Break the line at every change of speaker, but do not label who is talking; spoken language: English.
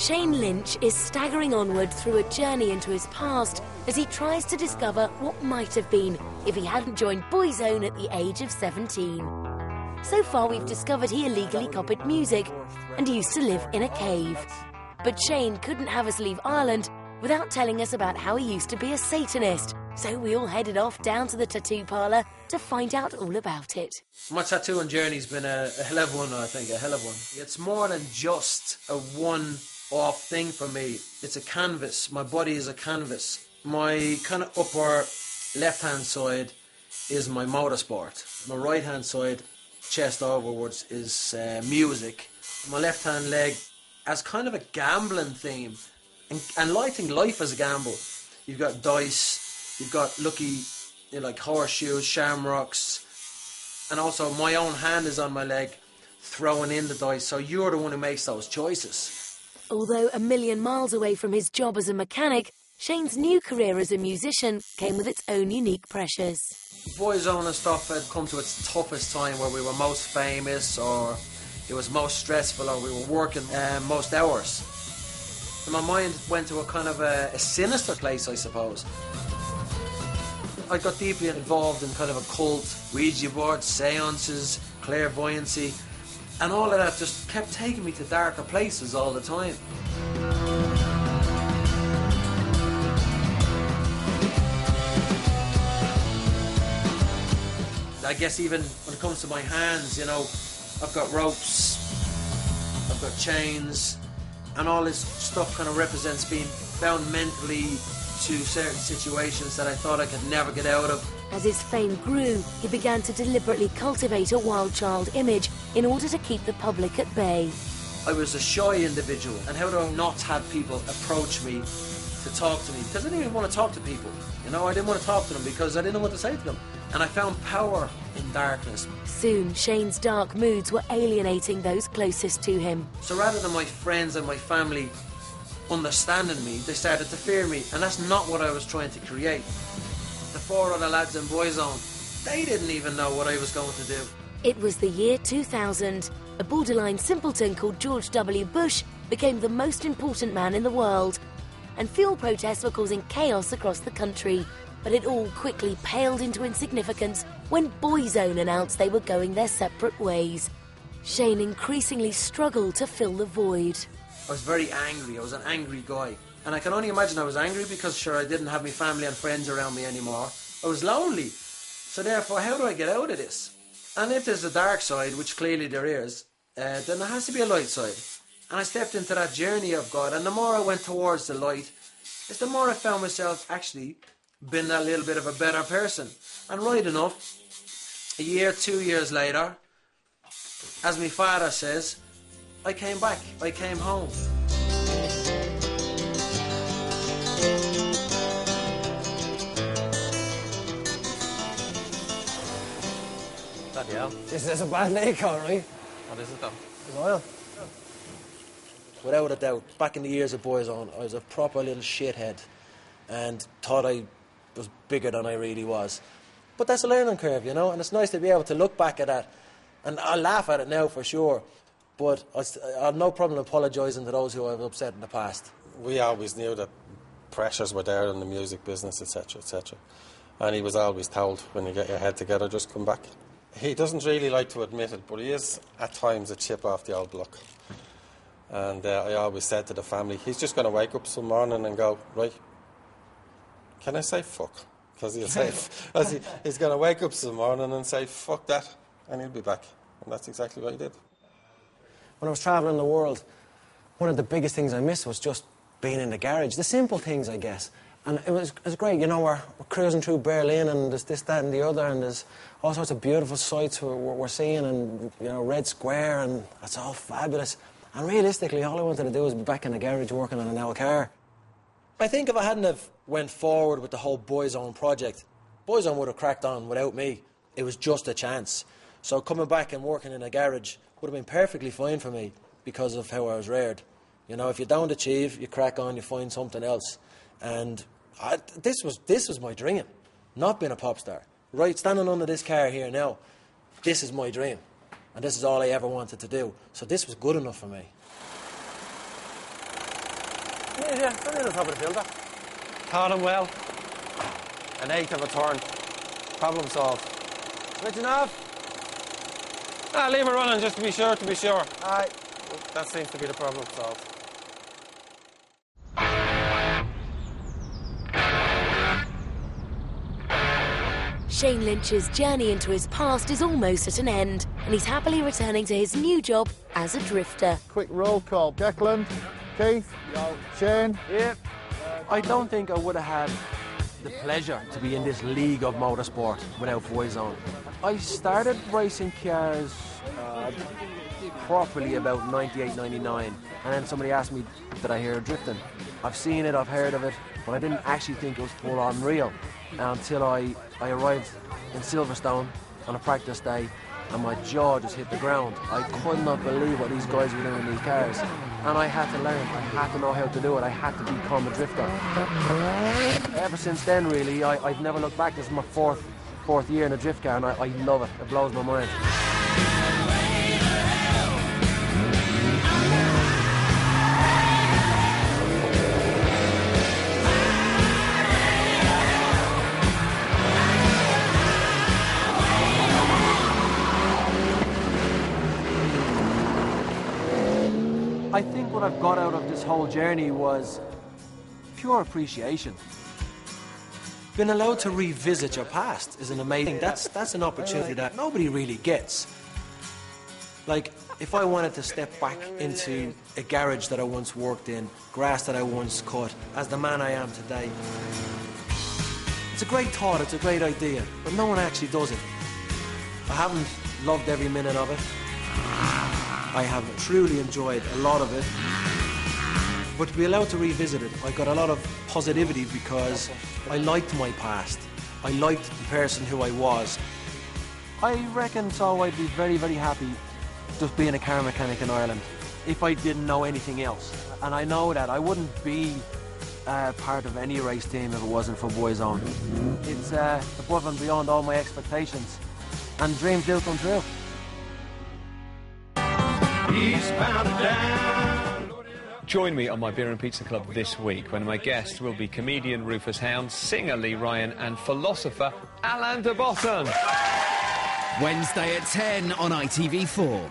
Shane Lynch is staggering onward through a journey into his past as he tries to discover what might have been if he hadn't joined Boyzone at the age of 17. So far we've discovered he illegally copied music and used to live in a cave. But Shane couldn't have us leave Ireland without telling us about how he used to be a Satanist, so we all headed off down to the tattoo parlour to find out all about it.
My tattooing journey's been a hell of one, I think, a hell of one. It's more than just a one-off thing for me. It's a canvas. My body is a canvas. My kind of upper left-hand side is my motorsport. My right-hand side, chest overwards, is music. My left-hand leg has kind of a gambling theme. And I think life is a gamble. You've got dice, you've got lucky, like horseshoes, shamrocks, and also my own hand is on my leg throwing in the dice, so you're the one who makes those choices.
Although a million miles away from his job as a mechanic, Shane's new career as a musician came with its own unique pressures.
Boyzone and stuff had come to its toughest time, where we were most famous, or it was most stressful, or we were working most hours. And my mind went to a kind of a sinister place, I suppose. I got deeply involved in kind of occult, Ouija boards, seances, clairvoyancy, and all of that just kept taking me to darker places all the time. I guess even when it comes to my hands, you know, I've got ropes, I've got chains, and all this stuff kind of represents being bound mentally to certain situations that I thought I could never get out of.
As his fame grew, he began to deliberately cultivate a wild child image in order to keep the public at bay.
I was a shy individual, and how do I not have people approach me to talk to me? Because I didn't even want to talk to people. You know, I didn't want to talk to them because I didn't know what to say to them. And I found power in darkness.
Soon, Shane's dark moods were alienating those closest to him.
So rather than my friends and my family understanding me, they started to fear me, and that's not what I was trying to create. The four other lads in Boyzone, they didn't even know what I was going to do.
It was the year 2000. A borderline simpleton called George W. Bush became the most important man in the world, and fuel protests were causing chaos across the country. But it all quickly paled into insignificance when Boyzone announced they were going their separate ways. Shane increasingly struggled to fill the void.
I was very angry. I was an angry guy. And I can only imagine I was angry because, sure, I didn't have my family and friends around me anymore. I was lonely. So therefore, how do I get out of this? And if there's a dark side, which clearly there is, then there has to be a light side. And I stepped into that journey of God. And the more I went towards the light, is the more I found myself actually being a little bit of a better person. And right enough, a year, 2 years later, as my father says, I came back, I came home.
Bloody hell.
This is a bad lake, all right.
What is it though?
It's oil.
Without a doubt, back in the years of Boyzone, I was a proper little shithead and thought I was bigger than I really was. But that's a learning curve, you know, and it's nice to be able to look back at that. And I'll laugh at it now for sure, but I have no problem apologising to those who I've upset in the past.
We always knew that pressures were there in the music business, etc., etc. And he was always told, when you get your head together, just come back. He doesn't really like to admit it, but he is, at times, a chip off the old block. And I always said to the family, he's just going to wake up some morning and go, right, can I say fuck? Because he'll say, he's going to wake up some morning and say, fuck that, and he'll be back. And that's exactly what he did.
When I was travelling the world, one of the biggest things I missed was just being in the garage. The simple things, I guess. And it was great, you know, we're cruising through Berlin and there's this, that and the other, and there's all sorts of beautiful sights we're seeing, and, you know, Red Square, and it's all fabulous. And realistically, all I wanted to do was be back in the garage working on an old car.
I think if I hadn't have went forward with the whole Boyzone project, Boyzone would have cracked on without me. It was just a chance. So coming back and working in a garage would have been perfectly fine for me because of how I was reared. You know, if you don't achieve, you crack on, you find something else. And this was my dream, not being a pop star. Right, standing under this car here now, this is my dream. And this is all I ever wanted to do. So this was good enough for me.
Yeah, stand in the top of the filter.
Taught him well. An eighth of a turn. Problem solved.
Switching off.
Leave it running just to be sure,
Aye.
That seems to be the problem solved.
Shane Lynch's journey into his past is almost at an end, and he's happily returning to his new job as a drifter.
Quick roll call. Declan, Keith, Shane.
Yeah. I don't think I would have had the pleasure to be in this league of motorsport without Boyzone. I started racing cars properly about 98, 99, and then somebody asked me, did I hear of drifting? I've seen it, I've heard of it, but I didn't actually think it was full on real until I arrived in Silverstone on a practice day and my jaw just hit the ground. I could not believe what these guys were doing in these cars, and I had to learn, I had to know how to do it, I had to become a drifter. Ever since then, really, I've never looked back. This is my fourth year in a drift car, and I love it. It blows my mind. I think what I've got out of this whole journey was pure appreciation.
Being allowed to revisit your past is an amazing... That's an opportunity that nobody really gets. Like, if I wanted to step back into a garage that I once worked in, grass that I once cut, as the man I am today, it's a great thought, it's a great idea, but no one actually does it. I haven't loved every minute of it. I have truly enjoyed a lot of it. But to be allowed to revisit it, I got a lot of positivity because I liked my past. I liked the person who I was.
I reckon so I'd be very, very happy just being a car mechanic in Ireland if I didn't know anything else. And I know that I wouldn't be part of any race team if it wasn't for Boyzone. It's above and beyond all my expectations, and dreams do come true.
Join me on my Beer and Pizza Club this week when my guests will be comedian Rufus Hound, singer Lee Ryan and philosopher Alain de Botton.
Wednesday at 10 on ITV4.